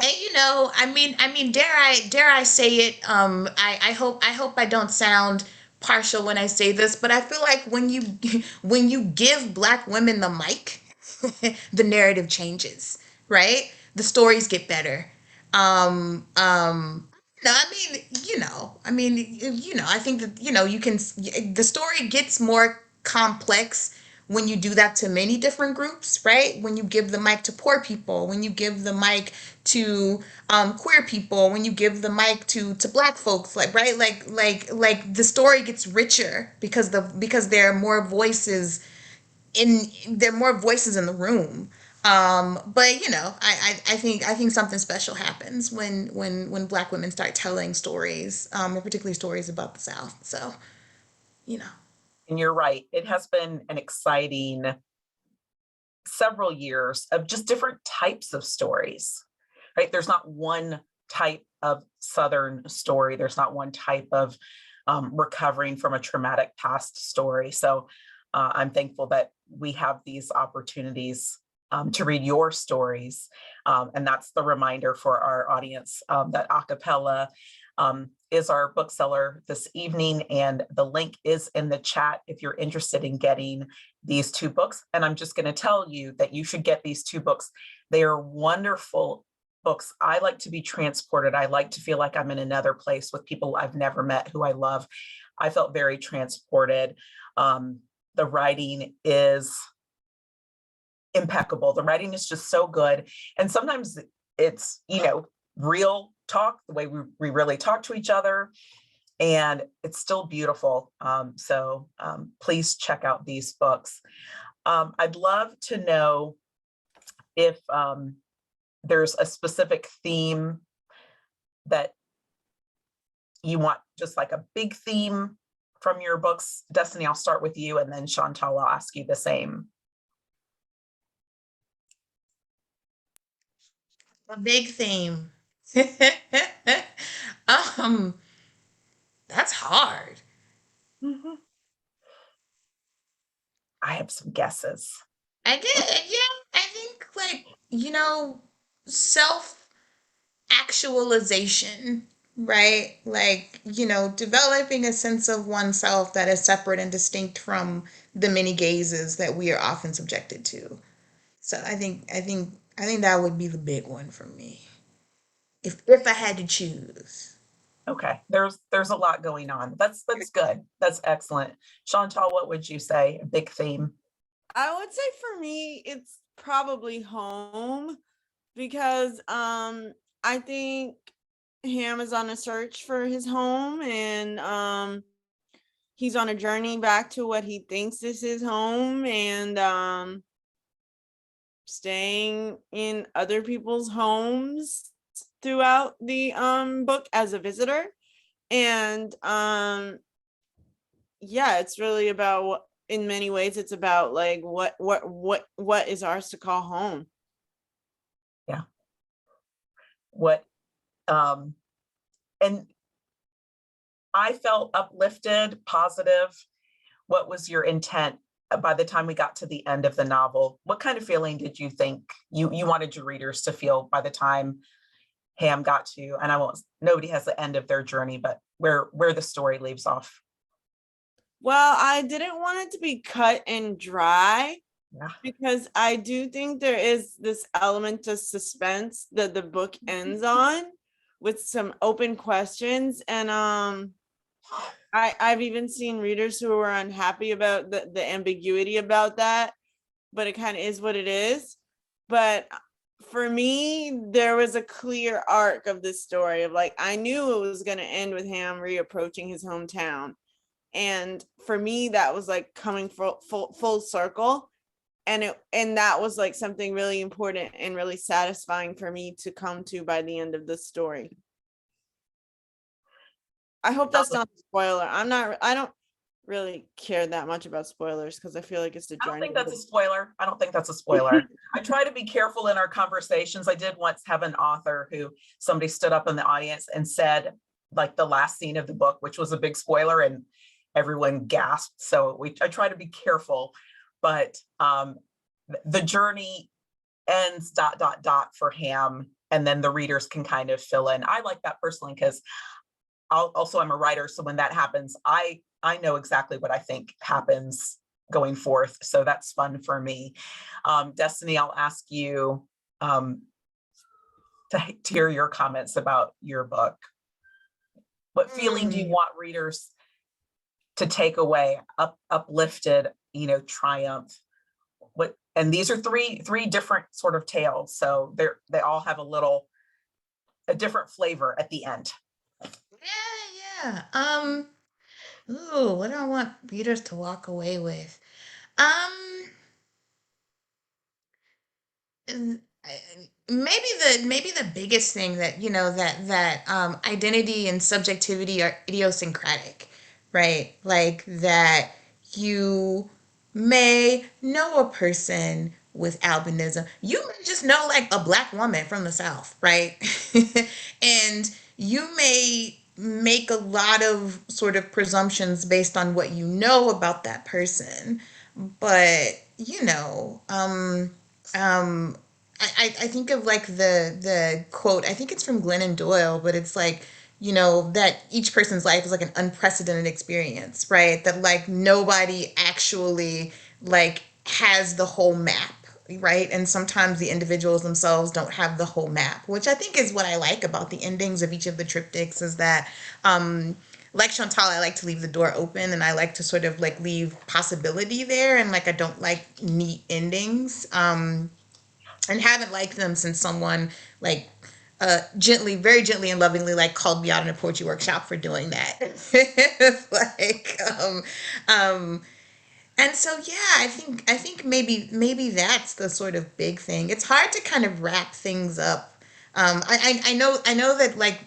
and I mean, dare I say it? I hope I don't sound partial when I say this, but I feel like when you when you give Black women the mic, the narrative changes, right? The stories get better. No, I think that, the story gets more complex when you do that to many different groups, right? When you give the mic to poor people, when you give the mic to queer people, when you give the mic to Black folks, like, right, like the story gets richer because there are more voices in the room. But I think something special happens when Black women start telling stories, and particularly stories about the South. So, you know. And you're right, it has been an exciting several years of just different types of stories, right? There's not one type of Southern story. There's not one type of recovering from a traumatic past story. So I'm thankful that we have these opportunities to read your stories. And that's the reminder for our audience that Acapella is our bookseller this evening. And the link is in the chat if you're interested in getting these two books. And I'm just going to tell you that you should get these two books. They are wonderful books. I like to be transported. I like to feel like I'm in another place with people I've never met who I love. I felt very transported. The writing is impeccable. The writing is just so good. And sometimes it's, real talk, the way we really talk to each other. And it's still beautiful. So please check out these books. I'd love to know if there's a specific theme that you want, just like a big theme from your books. Destiny, I'll start with you, and then Chantal, I'll ask you the same. A big theme. um, that's hard. Mhm. I have some guesses. I get, yeah, I think like, self actualization, right? Like, developing a sense of oneself that is separate and distinct from the many gazes that we are often subjected to. So I think that would be the big one for me. If I had to choose. Okay, there's a lot going on. That's good. That's excellent. Chantal, what would you say? A big theme? I would say for me, it's probably home because I think Ham is on a search for his home, and he's on a journey back to what he thinks is his home, and staying in other people's homes throughout the book as a visitor. And yeah, it's really about what, in many ways it's about like what is ours to call home. Yeah. What and I felt uplifted, positive. What was your intent by the time we got to the end of the novel? What kind of feeling did you think you wanted your readers to feel by the time Ham got to, and I won't, nobody has the end of their journey, but where the story leaves off? Well, I didn't want it to be cut and dry, Yeah. because I do think there is this element of suspense that the book ends on, with some open questions. And I've even seen readers who were unhappy about the ambiguity about that, but it kind of is what it is. But for me, there was a clear arc of this story of like, I knew it was going to end with Ham reapproaching his hometown. And for me, that was like coming full circle. And that was like something really important and really satisfying for me to come to by the end of the story. I hope that's not a spoiler. I don't really care that much about spoilers because I feel like it's the I don't journey. think that's a spoiler. I don't think that's a spoiler. I try to be careful in our conversations. I did once have an author who somebody stood up in the audience and said like the last scene of the book, which was a big spoiler, and everyone gasped. So I try to be careful, but the journey ends ... for Ham, and then the readers can kind of fill in. I like that personally because I'm a writer. So when that happens, I know exactly what I think happens going forth. So that's fun for me. Destiny, I'll ask you to hear your comments about your book. What feeling do you want readers to take away? Uplifted, triumph. And these are three different sort of tales. So they all have a different flavor at the end. Yeah. Ooh, what do I want readers to walk away with? And maybe the biggest thing that that identity and subjectivity are idiosyncratic, right? Like that you may know a person with albinism. You may just know like a Black woman from the South, right? And you may make a lot of sort of presumptions based on what you know about that person, but um, I think of like the quote, I think it's from Glennon Doyle, but it's like, that each person's life is like an unprecedented experience, right? That like nobody actually like has the whole map, right? And sometimes the individuals themselves don't have the whole map, which I think is what I like about the endings of each of the triptychs, is that like Chantal, I like to leave the door open, and I like to sort of like leave possibility there, and like I don't like neat endings. And haven't liked them since someone like very gently and lovingly like called me out in a poetry workshop for doing that. like and so yeah, I think maybe that's the sort of big thing. It's hard to kind of wrap things up. I know that like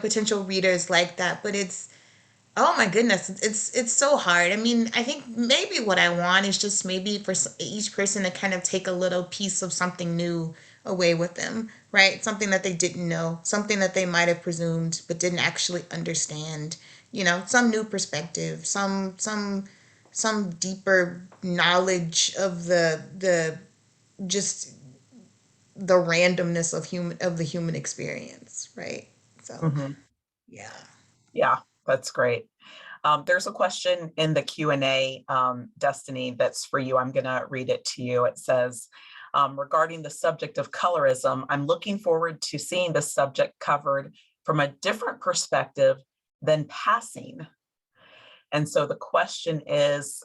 potential readers like that, but it's, oh my goodness, it's so hard. I mean, I think maybe what I want is just maybe for each person to kind of take a little piece of something new away with them, right? Something that they didn't know, something that they might have presumed but didn't actually understand. Some new perspective, some deeper knowledge of the just the randomness of the human experience, right? So, Mhm. yeah. Yeah, that's great. There's a question in the Q&A, Destiny, that's for you. I'm going to read it to you. It says, regarding the subject of colorism, I'm looking forward to seeing this subject covered from a different perspective than passing. And so the question is,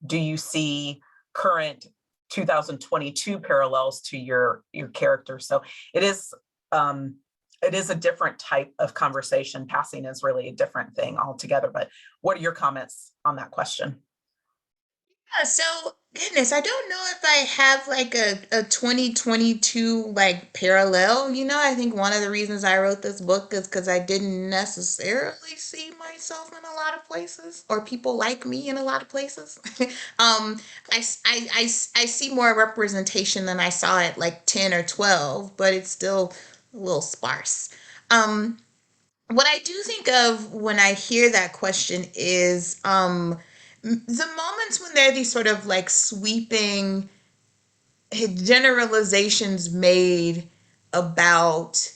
do you see current 2022 parallels to your character? So it is a different type of conversation. Passing is really a different thing altogether. But what are your comments on that question? Yeah, so goodness, I don't know if I have like a 2022 like parallel. I think one of the reasons I wrote this book is because I didn't necessarily see myself in a lot of places or people like me in a lot of places. I see more representation than I saw at like 10 or 12, but it's still a little sparse. Um, what I do think of when I hear that question is the moments when there are these sort of like sweeping generalizations made about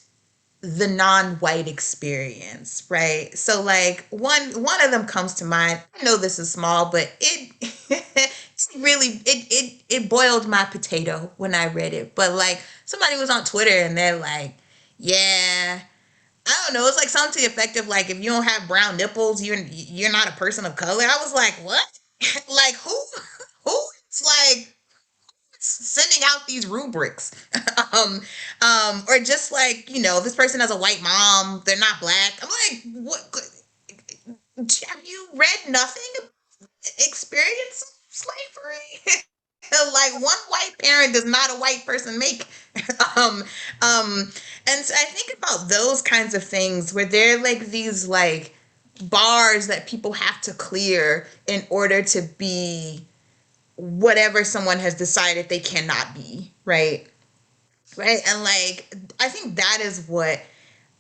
the non-white experience, right? So like one of them comes to mind. I know this is small, but it it's really it boiled my potato when I read it. But like somebody was on Twitter and they're like, yeah, I don't know. It's like something to the effect of like, if you don't have brown nipples, you're not a person of color. I was like, what? Like who's like sending out these rubrics? um, or just like this person has a white mom, they're not black. I'm like, what? Have you read nothing? Experience slavery? Like one white parent does not a white person make. um, and so I think about those kinds of things where they're like these like bars that people have to clear in order to be whatever someone has decided they cannot be, right, and like I think that is what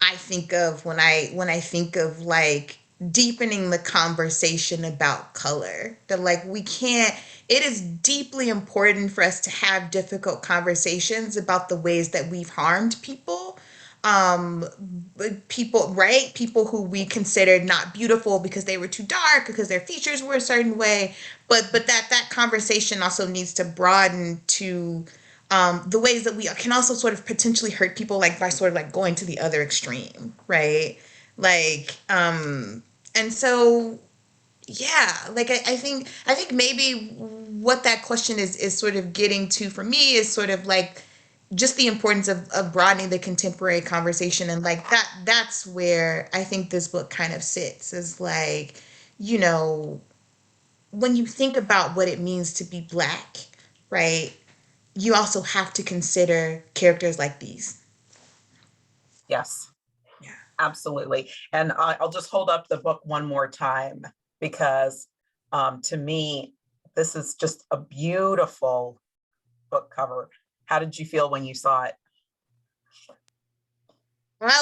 I think of when I think of like deepening the conversation about color. That like we can't it is deeply important for us to have difficult conversations about the ways that we've harmed people. Um People, right? People who we considered not beautiful because they were too dark, because their features were a certain way. But that conversation also needs to broaden to the ways that we can also sort of potentially hurt people, like by sort of like going to the other extreme, right? Like, and so yeah, like I think maybe what that question is sort of getting to for me is sort of like just the importance of broadening the contemporary conversation, and like that's where I think this book kind of sits, is like, you know, when you think about what it means to be black, right? You also have to consider characters like these. Yes, Yeah. absolutely. And I'll just hold up the book one more time because to me, this is just a beautiful book cover. How did you feel when you saw it? I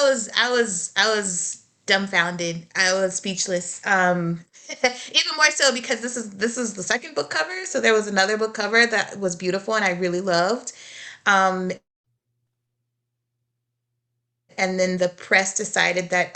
was dumbfounded. I was speechless. Even more so because this is the second book cover. So there was another book cover that was beautiful and I really loved. Um, and then the press decided that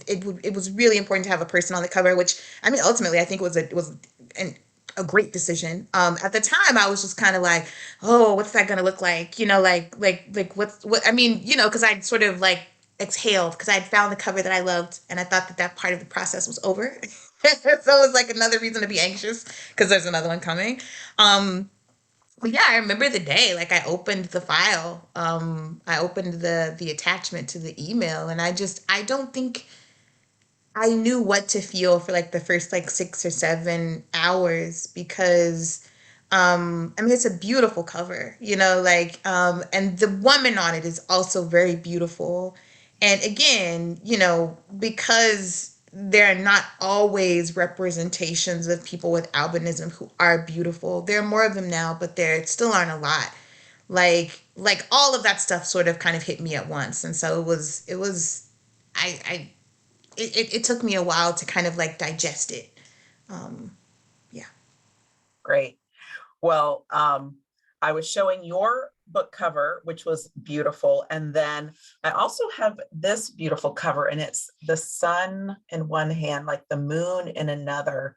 it was really important to have a person on the cover, which I mean ultimately I think was a great decision. At the time I was just kind of like, oh, what's that gonna look like? Like what I mean, because I'd sort of like exhaled because I'd found the cover that I loved and I thought that part of the process was over. So it was like another reason to be anxious because there's another one coming. Um, but yeah, I remember the day. Like I opened the file. I opened the attachment to the email, and I don't think I knew what to feel for like the first like 6 or 7 hours because I mean it's a beautiful cover, like and the woman on it is also very beautiful. And again, because there are not always representations of people with albinism who are beautiful. There are more of them now, but there still aren't a lot. Like all of that stuff sort of kind of hit me at once. And so it was I it took me a while to kind of like digest it. Um, yeah. Great. Well, I was showing your book cover, which was beautiful. And then I also have this beautiful cover, and it's the sun in one hand, like the moon in another.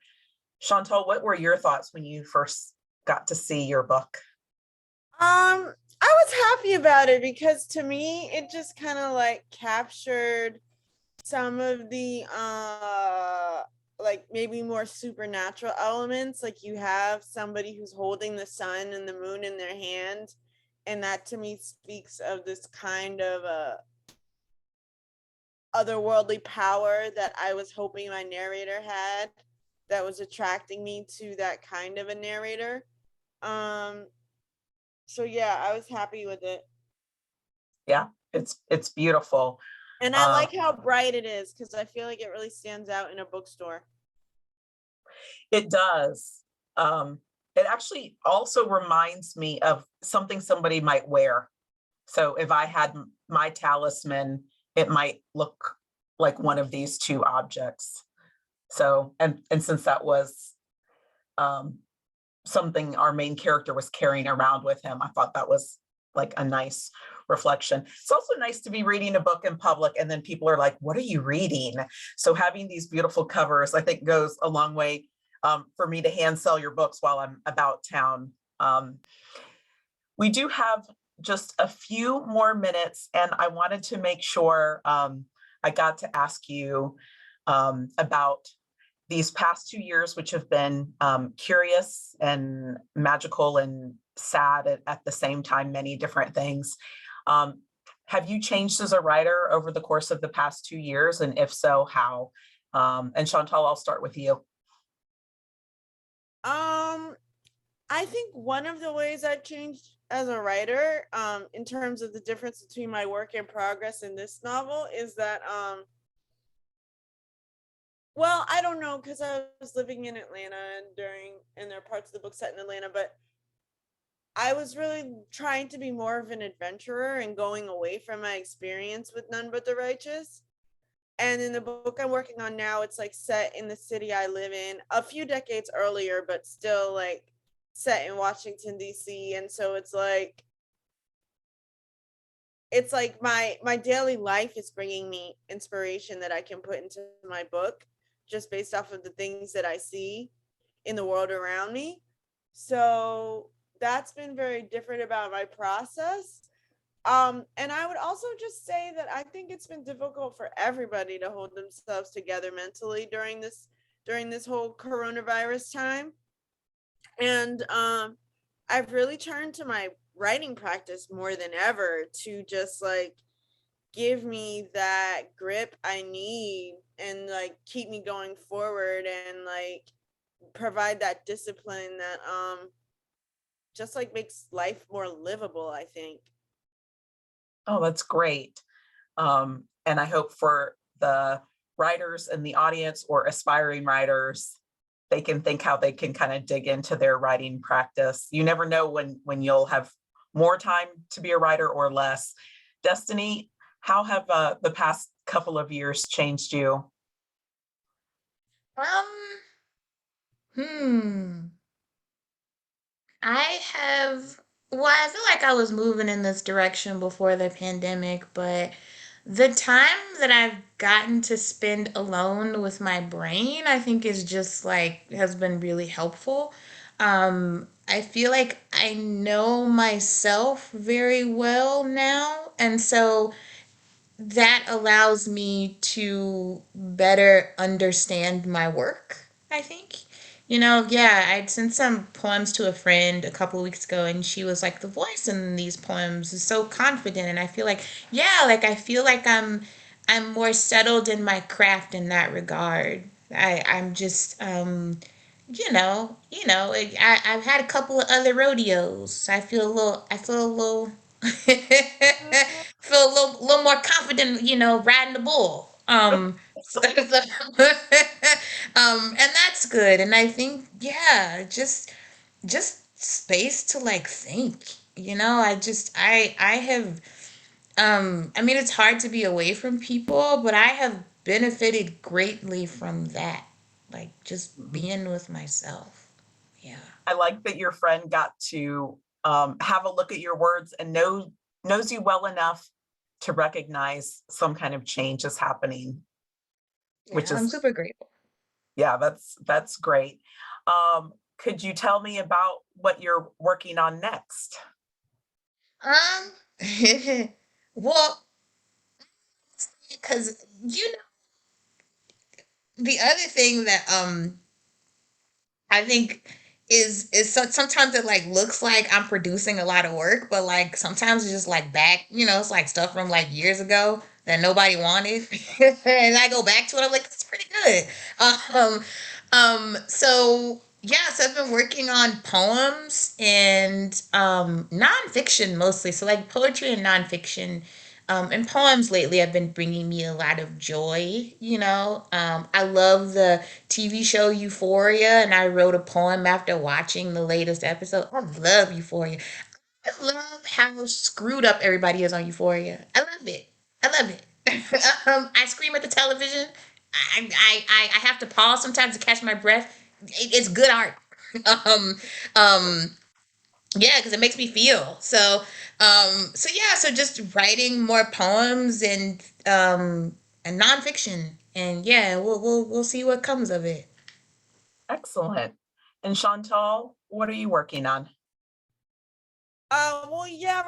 Chantal, what were your thoughts when you first got to see your book? I was happy about it because to me it just kind of like captured some of the like maybe more supernatural elements. Like you have somebody who's holding the sun and the moon in their hand, and that to me speaks of this kind of otherworldly power that I was hoping my narrator had, that was attracting me to that kind of a narrator. So yeah, I was happy with it. Yeah, it's beautiful. And I like how bright it is because I feel like it really stands out in a bookstore. It does. It actually also reminds me of something somebody might wear. So if I had my talisman, it might look like one of these two objects. So, and since that was something our main character was carrying around with him, I thought that was like a nice reflection. It's also nice to be reading a book in public and then people are like, what are you reading? So having these beautiful covers, I think goes a long way for me to hand sell your books while I'm about town. We do have just a few more minutes and I wanted to make sure I got to ask you about these past 2 years, which have been curious and magical and sad at the same time, many different things. Have you changed as a writer over the course of the past 2 years? And if so, how? And Chantal, I'll start with you. I think one of the ways I've changed as a writer, in terms of the difference between my work in progress and this novel, is that well, I don't know, because I was living in Atlanta and there are parts of the book set in Atlanta, but I was really trying to be more of an adventurer and going away from my experience with None But the Righteous. And in the book I'm working on now, it's like set in the city I live in a few decades earlier, but still like set in Washington, D.C. And so it's like my daily life is bringing me inspiration that I can put into my book just based off of the things that I see in the world around me. So that's been very different about my process. And I would also just say that I think it's been difficult for everybody to hold themselves together mentally during this whole coronavirus time. And I've really turned to my writing practice more than ever to just like give me that grip I need and like keep me going forward and like provide that discipline that just like makes life more livable, I think. Oh, that's great. And I hope for the writers in the audience or aspiring writers, they can think how they can kind of dig into their writing practice. You never know when you'll have more time to be a writer or less. Destiny, how have the past couple of years changed you? Hmm. I have, well, I feel like I was moving in this direction before the pandemic, but the time that I've gotten to spend alone with my brain, I think is just like, has been really helpful. I feel like I know myself very well now. And so that allows me to better understand my work, I think. Yeah, I'd sent some poems to a friend a couple of weeks ago, and she was like, the voice in these poems is so confident. And I feel like, yeah, like I feel like I'm more settled in my craft in that regard. I'm just I've had a couple of other rodeos. I feel a little feel a little more confident, riding the bull. And that's good. And I think, yeah, just space to like think. I have I mean, it's hard to be away from people, but I have benefited greatly from that. Like just Mhm. being with myself. Yeah. I like that your friend got to have a look at your words and knows you well enough to recognize some kind of change is happening, which Yeah, I'm is, super grateful. yeah, that's great. Could you tell me about what you're working on next? Um, Well, because the other thing that I think sometimes it like looks like I'm producing a lot of work, but like sometimes it's just like back, it's like stuff from like years ago that nobody wanted, and I go back to it. I'm like, it's pretty good. Um, so yeah, so I've been working on poems and nonfiction mostly. So like poetry and nonfiction. And poems lately have been bringing me a lot of joy, I love the TV show Euphoria, and I wrote a poem after watching the latest episode. I love Euphoria. I love how screwed up everybody is on Euphoria. I love it. I love it. I scream at the television. I have to pause sometimes to catch my breath. It's good art. um, um, yeah, because it makes me feel so yeah, so just writing more poems and nonfiction, and yeah, we'll see what comes of it. Excellent. And Chantal, what are you working on? Well, yeah,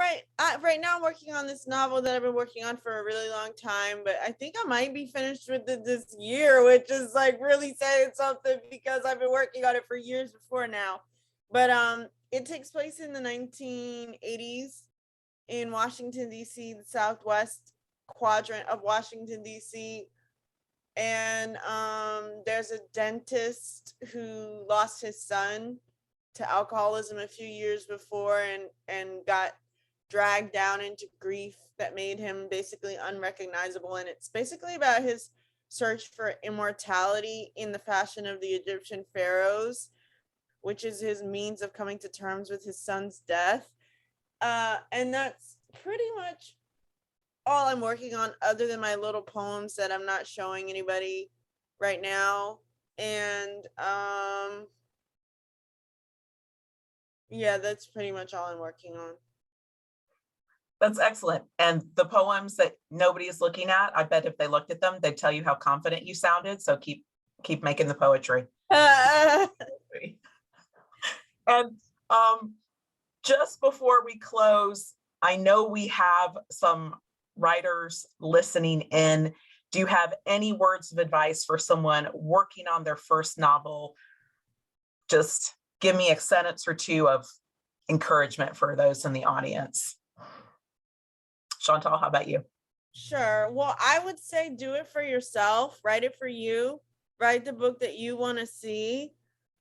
right now I'm working on this novel that I've been working on for a really long time, but I think I might be finished with it this year, which is like really saying something because I've been working on it for years before now. But it takes place in the 1980s in Washington D.C., the southwest quadrant of Washington D.C. And there's a dentist who lost his son to alcoholism a few years before and got dragged down into grief that made him basically unrecognizable. And it's basically about his search for immortality in the fashion of the Egyptian pharaohs, which is his means of coming to terms with his son's death. And that's pretty much all I'm working on, other than my little poems that I'm not showing anybody right now. And yeah, that's pretty much all I'm working on. That's excellent. And the poems that nobody is looking at, I bet if they looked at them, they'd tell you how confident you sounded. So keep making the poetry. And just before we close, I know we have some writers listening in. Do you have any words of advice for someone working on their first novel? Just give me a sentence or two of encouragement for those in the audience. Chantal, how about you? Sure. Well, I would say do it for yourself. Write it for you. Write the book that you want to see.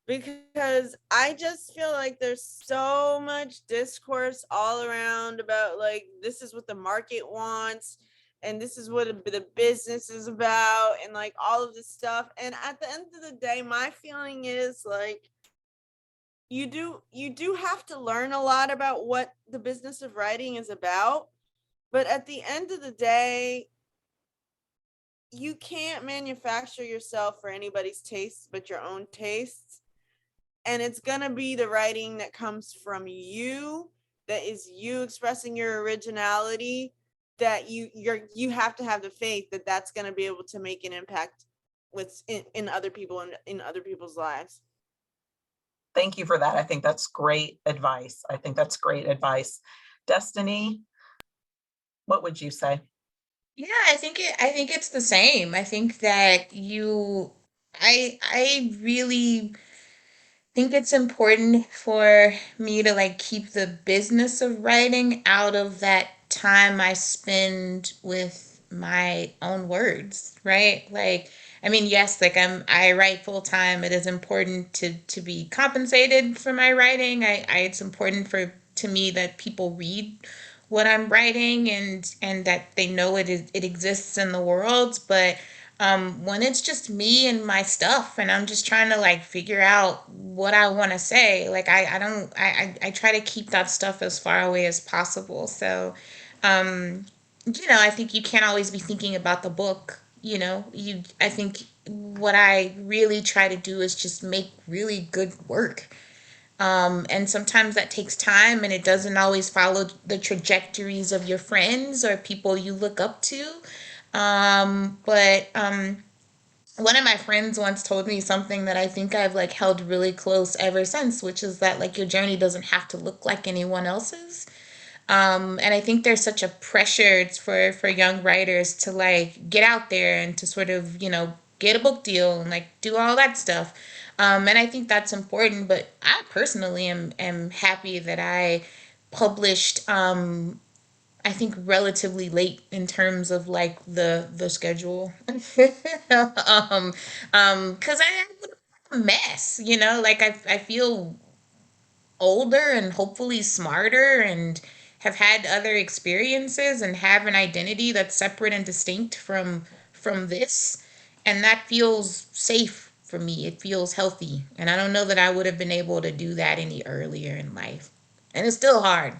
Because I just feel like there's so much discourse all around about like, this is what the market wants and this is what the business is about and like all of this stuff. And at the end of the day, my feeling is like, you do have to learn a lot about what the business of writing is about. But at the end of the day, you can't manufacture yourself for anybody's tastes but your own tastes. And it's going to be the writing that comes from you, that is you expressing your originality, that you have to have the faith that that's going to be able to make an impact in other people and in other people's lives. Thank you for that. I think that's great advice. Destiny, what would you say? Yeah, I think it's the same. I think that I really think it's important for me to like keep the business of writing out of that time I spend with my own words, right? Like, I mean, yes, like I write full time. It is important to be compensated for my writing. It's important to me that people read what I'm writing, and that they know it exists in the world. But when it's just me and my stuff, and I'm just trying to like figure out what I want to say, like I don't I try to keep that stuff as far away as possible. So um I think you can't always be thinking about the book. I think what I really try to do is just make really good work. And sometimes that takes time, and it doesn't always follow the trajectories of your friends or people you look up to. But one of my friends once told me something that I think I've like held really close ever since, which is that like your journey doesn't have to look like anyone else's. And I think there's such a pressure for young writers to like get out there and to sort of, get a book deal and like do all that stuff. And I think that's important, but I personally am happy that I published I think relatively late in terms of like the schedule. Because I'm a mess, like I feel older and hopefully smarter and have had other experiences and have an identity that's separate and distinct from this, and that feels safe for me. It feels healthy, and I don't know that I would have been able to do that any earlier in life, and it's still hard.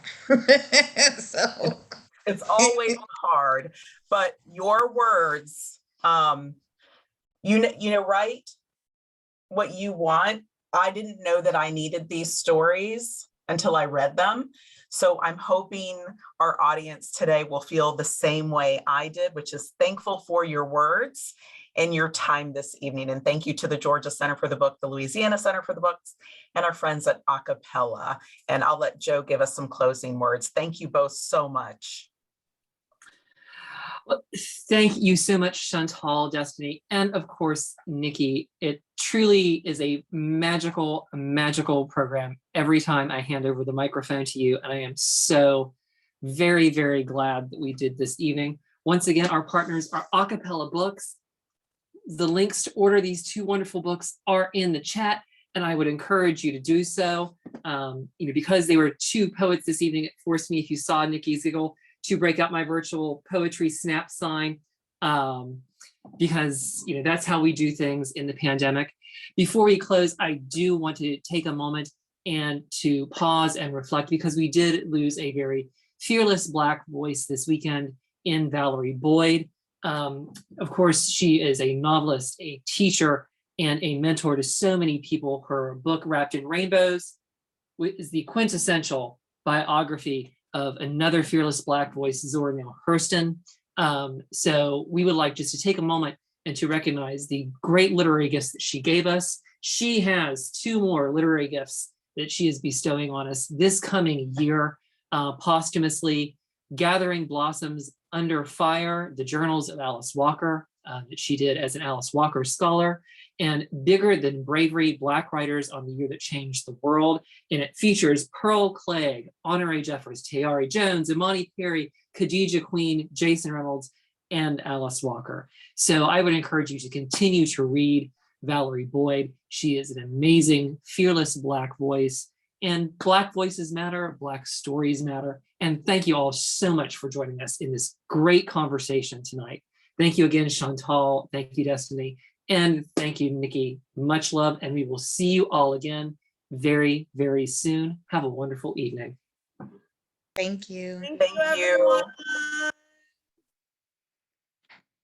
So It's always hard, but your words, write what you want. I didn't know that I needed these stories until I read them. So I'm hoping our audience today will feel the same way I did, which is thankful for your words and your time this evening. And thank you to the Georgia Center for the Book, the Louisiana Center for the Books, and our friends at Acapella. And I'll let Joe give us some closing words. Thank you both so much. Well, thank you so much, Chantal, Destiny, and of course, Nicki. It truly is a magical, magical program every time I hand over the microphone to you. And I am so very, very glad that we did this evening. Once again, our partners are Acapella Books. The links to order these two wonderful books are in the chat, and I would encourage you to do so. Because they were two poets this evening, it forced me, if you saw Nicki's giggle, to break out my virtual poetry snap sign, because that's how we do things in the pandemic. Before we close, I do want to take a moment and to pause and reflect, because we did lose a very fearless Black voice this weekend in Valerie Boyd. Of course, she is a novelist, a teacher, and a mentor to so many people. Her book, Wrapped in Rainbows, is the quintessential biography of another fearless Black voice, Zora Neale Hurston. So we would like just to take a moment and to recognize the great literary gifts that she gave us. She has two more literary gifts that she is bestowing on us this coming year, posthumously: Gathering Blossoms Under Fire, the journals of Alice Walker, that she did as an Alice Walker scholar, and Bigger Than Bravery, Black Writers on the Year That Changed the World. And it features Pearl Clegg, Honore Jeffers, Tayari Jones, Imani Perry, Khadija Queen, Jason Reynolds, and Alice Walker. So I would encourage you to continue to read Valerie Boyd. She is an amazing, fearless Black voice, and Black voices matter, Black stories matter. And thank you all so much for joining us in this great conversation tonight. Thank you again, Chantal. Thank you, Destiny. And thank you, Nicki. Much love, and we will see you all again very, very soon. Have a wonderful evening. thank you. Thank Thank you, you. everyone.